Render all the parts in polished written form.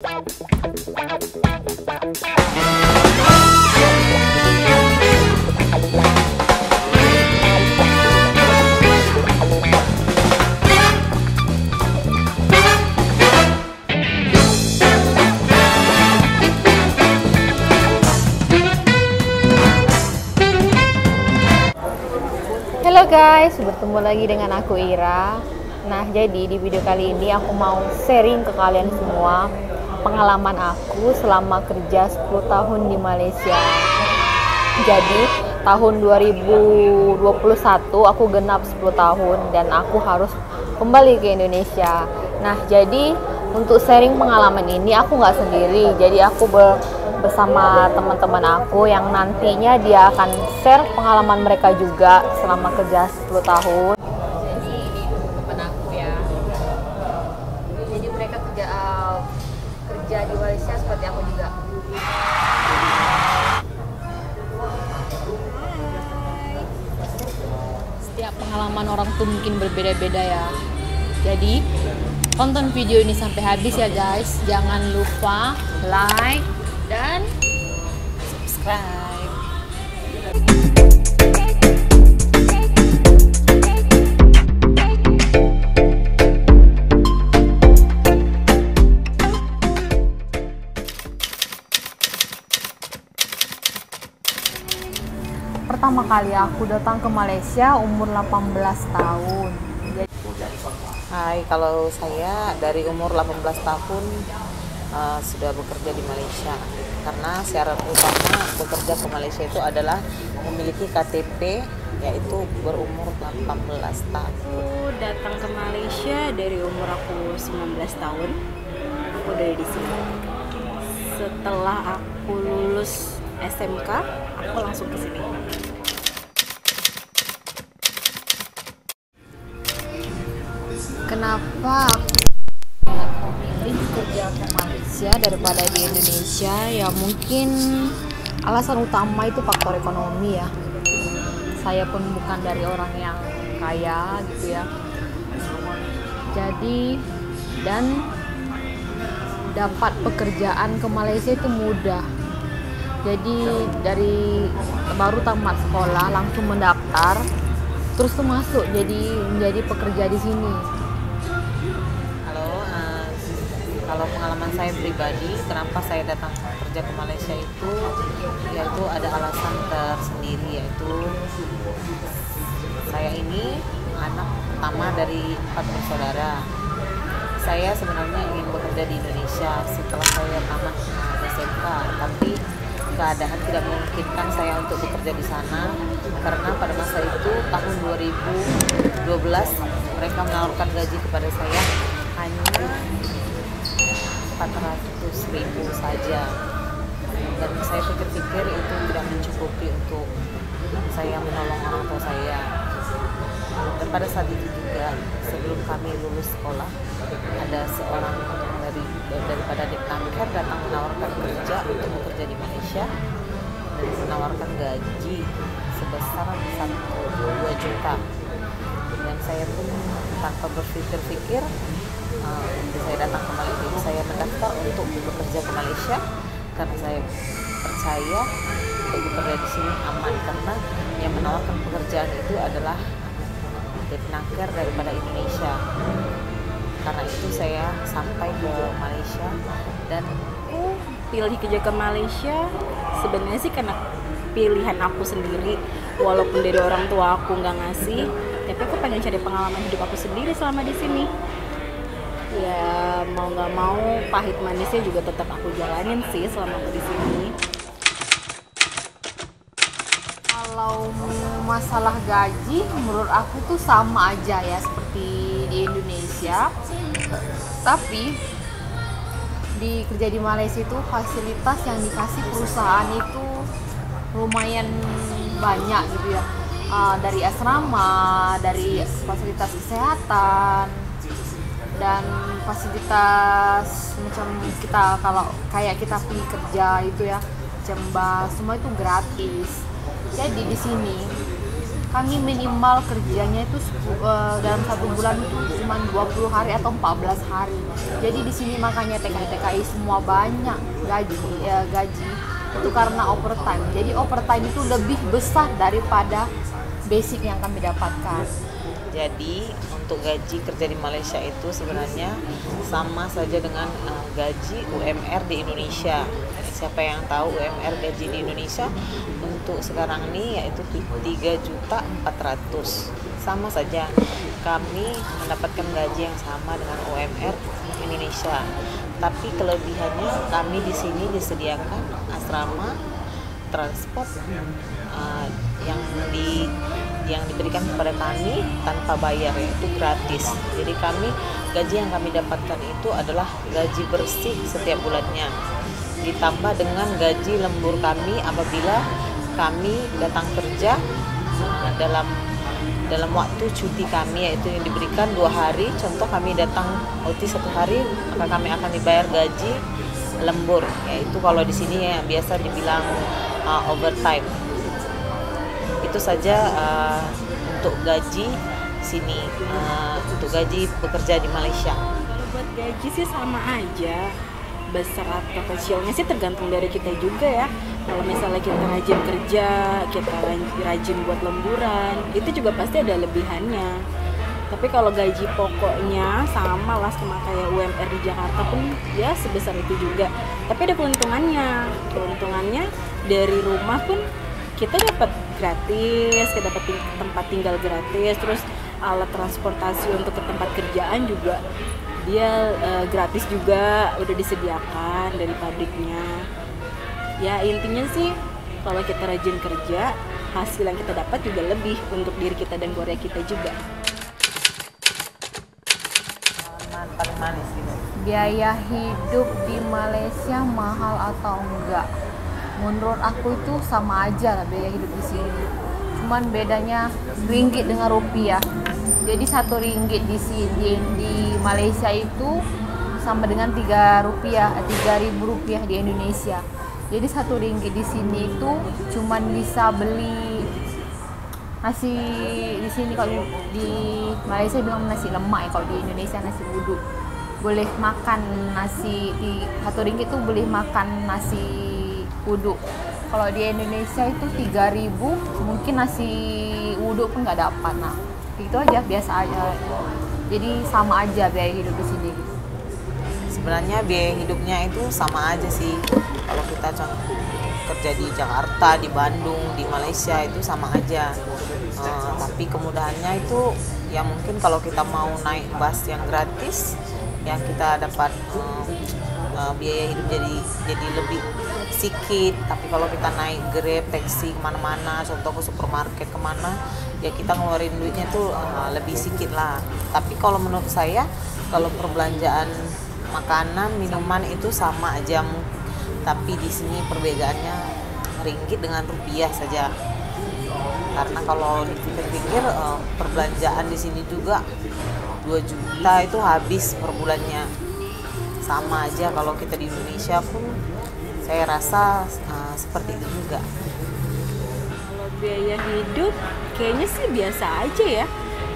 Halo guys, bertemu lagi dengan aku Ira. Nah, jadi di video kali ini aku mau sharing ke kalian semua pengalaman aku selama kerja 10 tahun di Malaysia. Jadi, tahun 2021 aku genap 10 tahun dan aku harus kembali ke Indonesia. Nah, jadi untuk sharing pengalaman ini aku nggak sendiri. Jadi aku bersama teman-teman aku yang nantinya dia akan share pengalaman mereka juga selama kerja 10 tahun. Ini teman aku ya. Jadi mereka kerja di Malaysia seperti aku juga. Setiap pengalaman orang tuh mungkin berbeda-beda ya. Jadi tonton video ini sampai habis ya guys. Jangan lupa like dan subscribe. Pertama kali aku datang ke Malaysia umur 18 tahun. Hai, kalau saya dari umur 18 tahun sudah bekerja di Malaysia. Karena syarat utama bekerja ke Malaysia itu adalah memiliki KTP, yaitu berumur 18 tahun. Aku datang ke Malaysia dari umur aku 19 tahun. Aku dari di sini. Setelah aku lulus SMK, aku langsung ke sini. Kenapa aku memilih kerja ke Malaysia daripada di Indonesia? Ya mungkin alasan utama itu faktor ekonomi ya. Saya pun bukan dari orang yang kaya gitu ya. Jadi dan dapat pekerjaan ke Malaysia itu mudah. Jadi dari baru tamat sekolah langsung mendaftar, terus tuh masuk jadi menjadi pekerja di sini. Kalau pengalaman saya pribadi, kenapa saya datang kerja ke Malaysia itu, yaitu ada alasan tersendiri, yaitu saya ini anak pertama dari 4 bersaudara. Saya sebenarnya ingin bekerja di Indonesia setelah saya tamat SMK, tapi keadaan tidak memungkinkan saya untuk bekerja di sana karena pada masa itu tahun 2012 mereka menawarkan gaji kepada saya hanya 400.000 saja, dan saya pikir-pikir itu tidak mencukupi untuk saya menolong orang tua saya. Dan pada saat itu juga sebelum kami lulus sekolah, ada seorang daripada Depnamker datang menawarkan kerja untuk bekerja di Malaysia dan menawarkan gaji sebesar 1-2 juta, dan saya pun tanpa berpikir-pikir saya datang ke Malaysia. Saya mendaftar untuk bekerja ke Malaysia karena saya percaya untuk bekerja di sini aman, karena yang menawarkan pekerjaan itu adalah Depnamker daripada Indonesia. Karena itu saya sampai ke Malaysia dan Aku pilih kerja ke Malaysia sebenarnya sih karena pilihan aku sendiri, walaupun dari orang tua aku nggak ngasih, tapi aku pengen cari pengalaman hidup aku sendiri selama di sini. Ya mau nggak mau pahit manisnya juga tetap aku jalanin sih selama aku di sini. Kalau masalah gaji menurut aku tuh sama aja ya seperti di Indonesia. Tapi kerja di Malaysia itu fasilitas yang dikasih perusahaan itu lumayan banyak gitu ya. Dari asrama, dari fasilitas kesehatan, dan fasilitas macam kita kalau kayak kita pergi kerja itu ya, semua itu gratis. Jadi di sini kami minimal kerjanya itu dalam 1 bulan itu cuma 20 hari atau 14 hari. Jadi di sini makanya TKI semua banyak gaji itu karena overtime. Jadi overtime itu lebih besar daripada basic yang kami dapatkan. Jadi untuk gaji kerja di Malaysia itu sebenarnya sama saja dengan gaji UMR di Indonesia. Siapa yang tahu UMR gaji di Indonesia untuk sekarang ini yaitu 3.400.000. Sama saja kami mendapatkan gaji yang sama dengan UMR Indonesia. Tapi kelebihannya kami di sini disediakan asrama, transport yang diberikan kepada kami tanpa bayar, yaitu gratis. Jadi gaji yang kami dapatkan itu adalah gaji bersih setiap bulannya, ditambah dengan gaji lembur kami apabila kami datang kerja dalam waktu cuti kami, yaitu yang diberikan 2 hari. Contoh kami datang OT 1 hari, maka kami akan dibayar gaji lembur, yaitu kalau di sini ya biasa dibilang overtime. Itu saja untuk gaji sini, untuk gaji bekerja di Malaysia. Kalau buat gaji sih sama aja, besar atau kecilnya sih tergantung dari kita juga ya. Kalau misalnya kita rajin kerja, kita rajin buat lemburan, itu juga pasti ada lebihannya. Tapi kalau gaji pokoknya sama lah sama kayak UMR di Jakarta pun ya sebesar itu juga. Tapi ada keuntungannya dari rumah pun kita dapat gratis, kita dapat tempat tinggal gratis, terus alat transportasi untuk ke tempat kerjaan juga dia gratis juga, udah disediakan dari pabriknya. Ya intinya sih kalau kita rajin kerja, hasil yang kita dapat juga lebih untuk diri kita dan keluarga kita juga. Paling manis gitu. Biaya hidup di Malaysia mahal atau enggak? Menurut aku itu sama aja lah biaya hidup di sini. Cuman bedanya ringgit dengan rupiah. Jadi 1 ringgit di sini di Malaysia itu sama dengan 3.000 rupiah di Indonesia. Jadi 1 ringgit di sini itu cuman bisa beli nasi di sini. Kalau di Malaysia bilang nasi lemak ya, kalau di Indonesia nasi uduk. Boleh makan nasi di 1 ringgit tuh boleh makan nasi uduk. Kalau di Indonesia itu 3.000 mungkin nasi uduk pun nggak dapat. Nah itu aja, biasa aja. Jadi sama aja biaya hidup di sini. Sebenarnya biaya hidupnya itu sama aja sih. Kalau kita kerja di Jakarta, di Bandung, di Malaysia itu sama aja. Tapi kemudahannya itu ya mungkin kalau kita mau naik bus yang gratis, ya kita dapat biaya hidup jadi lebih sedikit. Tapi kalau kita naik Grab, taksi kemana-mana, contoh ke supermarket kemana, ya kita ngeluarin duitnya tuh lebih sedikit lah. Tapi kalau menurut saya, kalau perbelanjaan makanan, minuman itu sama aja. Tapi di sini perbedaannya ringgit dengan rupiah saja. Karena kalau dipikir-pikir perbelanjaan di sini juga 2 juta itu habis per bulannya. Sama aja kalau kita di Indonesia pun saya rasa seperti itu juga. Kalau biaya hidup kayaknya sih biasa aja ya.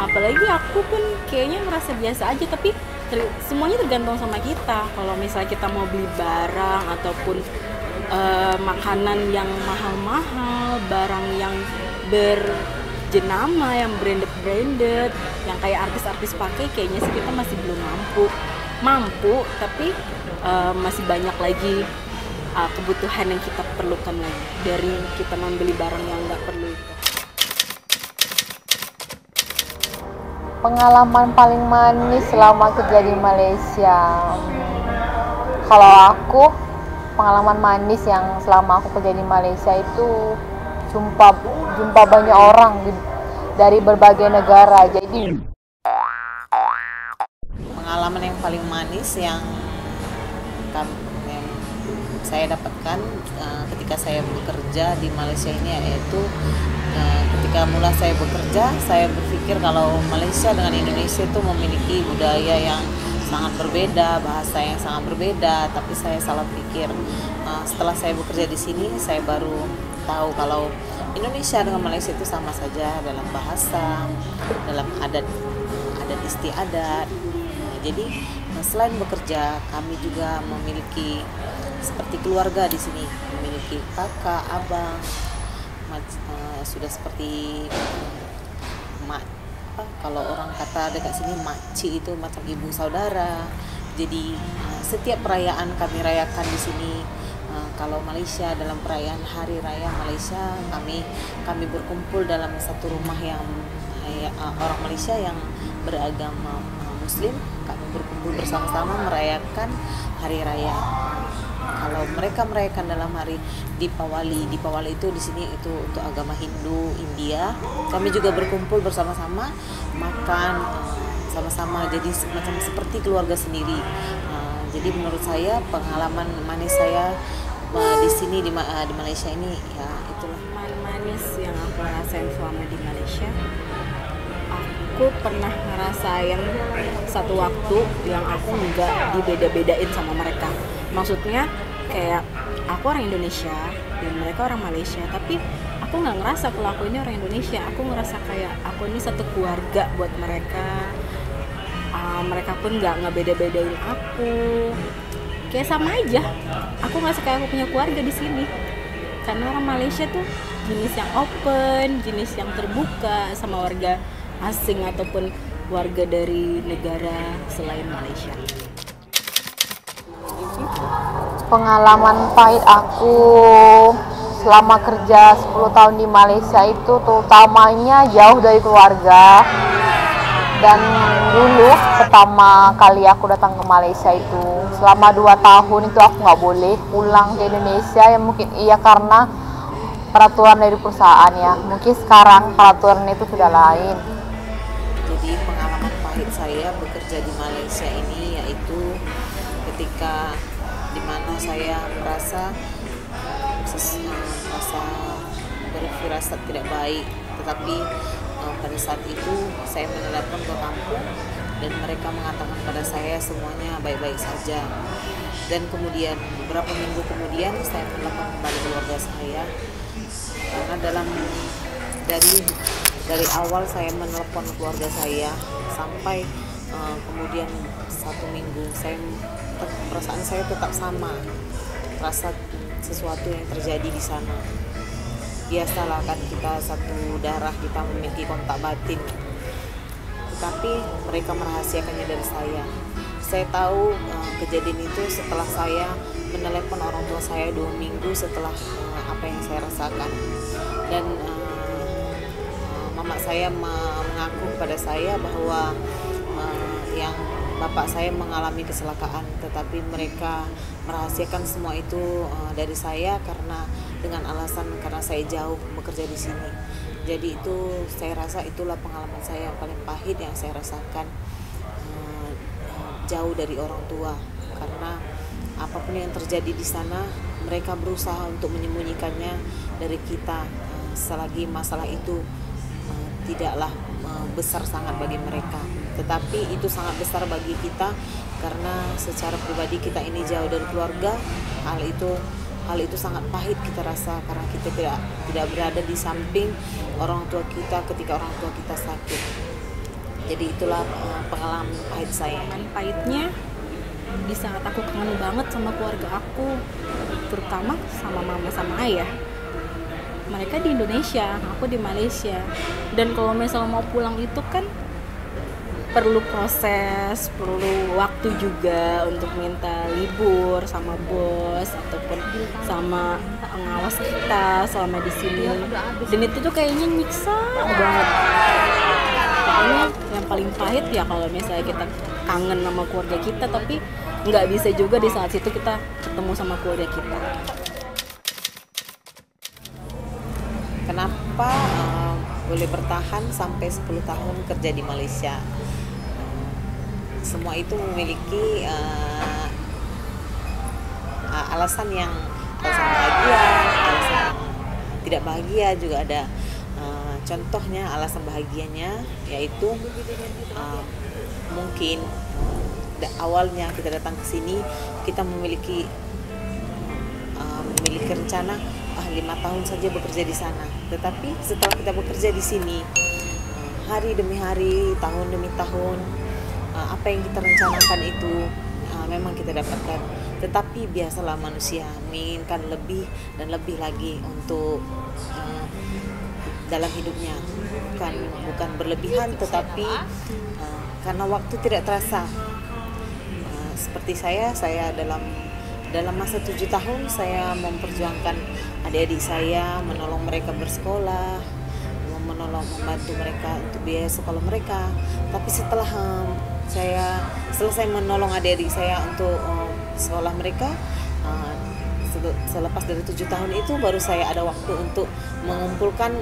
Apalagi aku pun kayaknya merasa biasa aja, tapi semuanya tergantung sama kita. Kalau misalnya kita mau beli barang ataupun makanan yang mahal-mahal, barang yang berjenama, yang branded, yang kayak artis-artis pakai, kayaknya sih kita masih belum mampu, tapi masih banyak lagi kebutuhan yang kita perlukan lagi dari kita membeli barang yang nggak perlu itu. Pengalaman paling manis selama kerja di Malaysia. Kalau aku, pengalaman manis yang selama aku kerja di Malaysia itu jumpa banyak orang dari berbagai negara. Jadi pengalaman yang paling manis yang saya dapatkan ketika saya bekerja di Malaysia ini, yaitu ketika mulai saya bekerja, saya berpikir kalau Malaysia dengan Indonesia itu memiliki budaya yang sangat berbeda, bahasa yang sangat berbeda, tapi saya salah pikir. Setelah saya bekerja di sini, saya baru tahu kalau Indonesia dengan Malaysia itu sama saja dalam bahasa, dalam adat istiadat. Jadi selain bekerja, kami juga memiliki seperti keluarga di sini, memiliki kakak, abang, sudah seperti mak. Kalau orang kata dekat sini makcik itu macam ibu saudara. Jadi setiap perayaan kami rayakan di sini. Kalau Malaysia dalam perayaan Hari Raya Malaysia, kami berkumpul dalam satu rumah yang orang Malaysia yang beragama Muslim. Kami berkumpul bersama-sama merayakan Hari Raya. Kalau mereka merayakan dalam hari Dipawali itu di sini itu untuk agama Hindu India. Kami juga berkumpul bersama-sama makan sama-sama, jadi macam seperti keluarga sendiri. Jadi menurut saya pengalaman manis saya di sini di Malaysia ini ya itulah. Manis yang aku rasain selama di Malaysia, aku pernah ngerasain satu waktu yang aku nggak dibeda-bedain sama mereka. Maksudnya kayak aku orang Indonesia dan mereka orang Malaysia, tapi aku nggak ngerasa kalau aku ini orang Indonesia. Aku ngerasa kayak aku ini satu keluarga buat mereka. Mereka pun nggak ngebeda-bedain aku, kayak sama aja. Aku ngerasa kayak aku punya keluarga di sini. Karena orang Malaysia tuh jenis yang open, jenis yang terbuka sama warga asing ataupun warga dari negara selain Malaysia. Pengalaman pahit aku selama kerja 10 tahun di Malaysia itu terutamanya jauh dari keluarga. Dan dulu pertama kali aku datang ke Malaysia itu selama 2 tahun itu aku nggak boleh pulang ke Indonesia. Ya mungkin iya karena peraturan dari perusahaan ya, mungkin sekarang peraturan itu sudah lain. Jadi pengalaman pahit saya bekerja di Malaysia ini yaitu ketika dimana saya merasa berfirasat tidak baik, tetapi pada saat itu saya menelepon ke kampung dan mereka mengatakan pada saya semuanya baik-baik saja. Dan kemudian beberapa minggu kemudian saya menelepon kembali keluarga saya, karena dari awal saya menelepon keluarga saya sampai kemudian 1 minggu perasaan saya tetap sama, rasa sesuatu yang terjadi di sana. Biasalah kan kita satu darah, kita memiliki kontak batin, tetapi mereka merahasiakannya dari saya. Saya tahu kejadian itu setelah saya menelepon orang tua saya 2 minggu setelah apa yang saya rasakan. Dan mama saya mengaku kepada saya bahwa yang bapak saya mengalami kecelakaan, tetapi mereka merahasiakan semua itu dari saya dengan alasan karena saya jauh bekerja di sini. Jadi itu saya rasa itulah pengalaman saya yang paling pahit yang saya rasakan, jauh dari orang tua. Karena apapun yang terjadi di sana mereka berusaha untuk menyembunyikannya dari kita, selagi masalah itu tidaklah besar sangat bagi mereka, tetapi itu sangat besar bagi kita karena secara pribadi kita ini jauh dari keluarga. Hal itu sangat pahit kita rasa karena kita tidak berada di samping orang tua kita ketika orang tua kita sakit. Jadi itulah pengalaman pahit saya. Pengalaman pahitnya di saat aku kangen banget sama keluarga aku, terutama sama mama sama ayah. Mereka di Indonesia, aku di Malaysia. Dan kalau misalnya mau pulang itu kan perlu proses, perlu waktu juga untuk minta libur sama bos ataupun sama pengawas kita selama di sini. Dan itu tuh kayaknya nyiksa banget. Pokoknya yang paling pahit ya kalau misalnya kita kangen sama keluarga kita, tapi nggak bisa juga di saat itu kita ketemu sama keluarga kita. Kenapa boleh bertahan sampai 10 tahun kerja di Malaysia? Semua itu memiliki alasan bahagia, alasan yang tidak bahagia juga ada. Contohnya alasan bahagianya yaitu mungkin awalnya kita datang ke sini kita memiliki memiliki rencana 5 tahun saja bekerja di sana. Tetapi setelah kita bekerja di sini hari demi hari, tahun demi tahun, apa yang kita rencanakan itu memang kita dapatkan. Tetapi biasalah manusia menginginkan lebih dan lebih lagi untuk dalam hidupnya, bukan berlebihan, tetapi karena waktu tidak terasa. Seperti saya dalam masa 7 tahun saya memperjuangkan adik-adik saya, menolong mereka bersekolah, membantu mereka untuk biaya sekolah mereka. Tapi setelah saya selesai menolong adik-adik saya untuk sekolah mereka, selepas dari 7 tahun itu baru saya ada waktu untuk mengumpulkan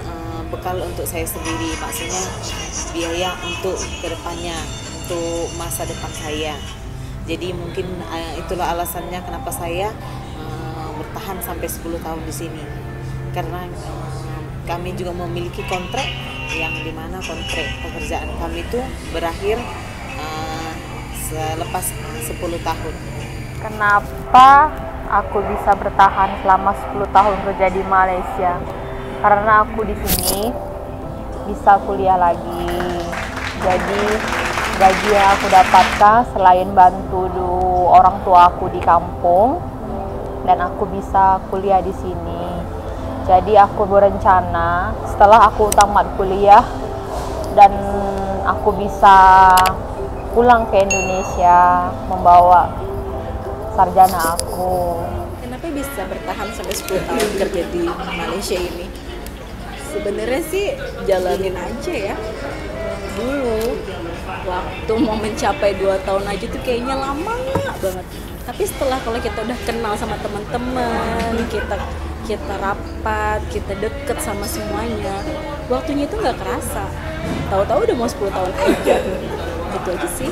bekal untuk saya sendiri, maksudnya biaya untuk kedepannya, untuk masa depan saya. Jadi mungkin itulah alasannya kenapa saya bertahan sampai 10 tahun di sini, karena kami juga memiliki kontrak yang dimana kontrak pekerjaan kami itu berakhir selepas 10 tahun. Kenapa aku bisa bertahan selama 10 tahun kerja di Malaysia? Karena aku di sini bisa kuliah lagi. Jadi gaji yang aku dapatkan selain bantu orang tua aku di kampung, dan aku bisa kuliah di sini. Jadi aku berencana setelah aku tamat kuliah dan aku bisa pulang ke Indonesia membawa sarjana aku. Kenapa bisa bertahan sampai 10 tahun kerja di Malaysia ini? Sebenarnya sih jalanin aja ya. Dulu waktu mau mencapai 2 tahun aja tuh kayaknya lama banget. Tapi setelah kalau kita udah kenal sama teman-teman, kita rapat, kita deket sama semuanya, waktunya itu nggak kerasa. Tahu-tahu udah mau 10 tahun aja. Itu aja sih.